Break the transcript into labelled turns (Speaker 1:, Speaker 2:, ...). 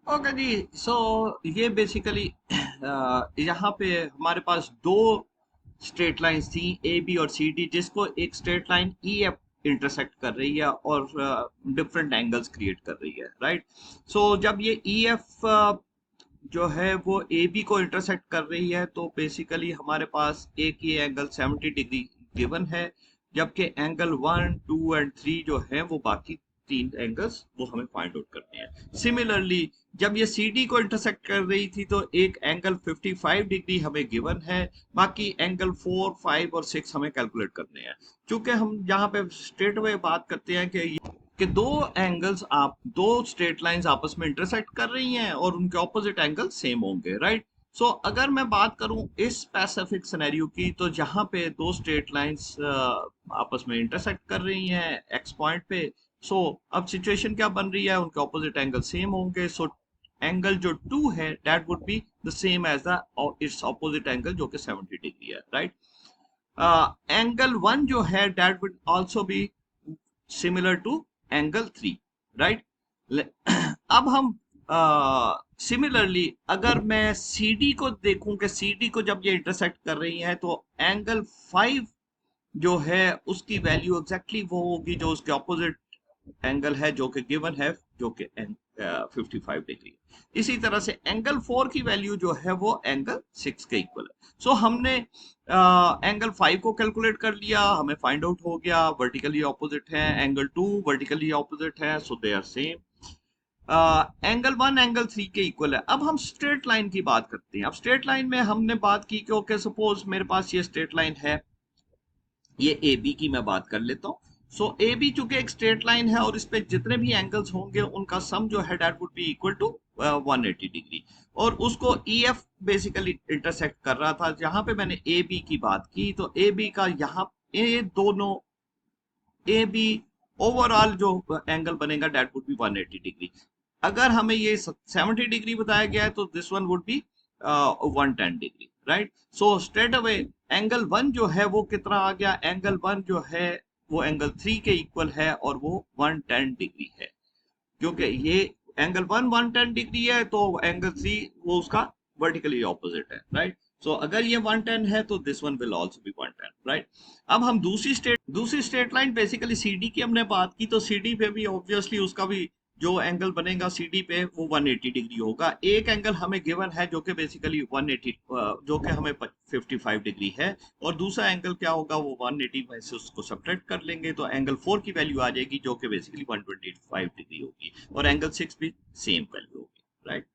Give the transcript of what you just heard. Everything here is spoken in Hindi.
Speaker 1: ओके जी। सो ये बेसिकली यहाँ पे हमारे पास दो स्ट्रेट लाइंस थी, ए बी और सी डी, जिसको एक straight line E F intersect कर रही है और डिफरेंट एंगल्स क्रिएट कर रही है, राइट। सो जब ये ई एफ जो है वो ए बी को इंटरसेक्ट कर रही है, तो बेसिकली हमारे पास एक ये एंगल 70 डिग्री गिवन है, जबकि एंगल 1, 2 एंड 3 जो है वो बाकी तीन एंगल्स वो हमें फाइंड आउट करने हैं। सिमिलरली जब ये सी डी को इंटरसेक्ट कर रही थी तो एक एंगल 55 डिग्री हमें गिवन है, बाकी एंगल 4, 5 और 6 हमें कैलकुलेट करने हैं। चूंकि हम यहाँ पे स्ट्रेट अवे बात करते हैं कि दो एंगल्स, आप दो स्ट्रेट लाइंस आपस में इंटरसेक्ट कर रही हैं और उनके ऑपोजिट एंगल सेम होंगे, राइट। सो अगर मैं बात करूं इस स्पेसिफिक सिनेरियो की, तो जहां पे दो स्ट्रेट लाइंस आपस में इंटरसेक्ट कर रही हैं एक्स पॉइंट पे, सो अब सिचुएशन क्या बन रही है, उनके ऑपोजिट एंगल सेम होंगे। सो एंगल जो 2 है that would be the same as the it's opposite angle जो कि 70 डिग्री है, राइट। एंगल 1 जो है that would also be similar to angle 3, right. अब हम सिमिलरली अगर मैं सी डी को देखूं कि सी डी को जब ये इंटरसेक्ट कर रही है, तो एंगल 5 जो है उसकी वैल्यू एग्जैक्टली वो होगी जो उसके ऑपोजिट एंगल है जो कि गिवन है, जो कि 55 डिग्री। इसी तरह से एंगल 4 की वैल्यू जो है वो एंगल 6 के इक्वल है। सो हमने एंगल 5 को कैलकुलेट कर लिया, हमें फाइंड आउट हो गया वर्टिकली ऑपोजिट है, एंगल 2 वर्टिकली ऑपोजिट है, so they are same. Angle 1 angle 3 के इक्वल है। अब हम स्ट्रेट लाइन की बात करते हैं। अब स्ट्रेट लाइन में हमने बात की कि ओके सपोज मेरे पास ये स्ट्रेट लाइन है, ये ए बी की मैं बात कर लेता हूँ। सो ए बी चूंकि एक स्ट्रेट लाइन है और इस पे जितने भी एंगल्स होंगे उनका सम जो है that would be equal to 180 degree, और उसको ई एफ बेसिकली इंटरसेक्ट कर रहा था। जहां पे मैंने ए बी की बात की, तो ए बी का यहाँ ए दोनों ए बी ओवरऑल जो एंगल बनेगा दैट वुड बी 180 डिग्री। अगर हमें ये 70 डिग्री बताया गया है तो this one would be 110 degree, right. So straight away angle 1 जो है वो कितना आ गया, एंगल 1 जो है वो एंगल 3 के इक्वल है और वो 110 डिग्री है। क्योंकि ये एंगल 1 110 डिग्री है तो एंगल 3 वो उसका वर्टिकली ऑपोजिट है, राइट। सो अगर ये 110 है तो this one will also be 110, right. अब हम दूसरी स्ट्रेट लाइन बेसिकली सीडी की हमने बात की, तो सीडी पे भी ऑब्वियसली उसका भी जो एंगल बनेगा सीडी पे वो 180 डिग्री होगा। एक एंगल हमें गिवन है जो कि बेसिकली 180 जो कि हमें 55 डिग्री है, और दूसरा एंगल क्या होगा, वो 180 में से उसको सब्ट्रैक्ट कर लेंगे तो एंगल 4 की वैल्यू आ जाएगी जो कि बेसिकली 125 डिग्री होगी, और एंगल 6 भी सेम वैल्यू होगी, राइट।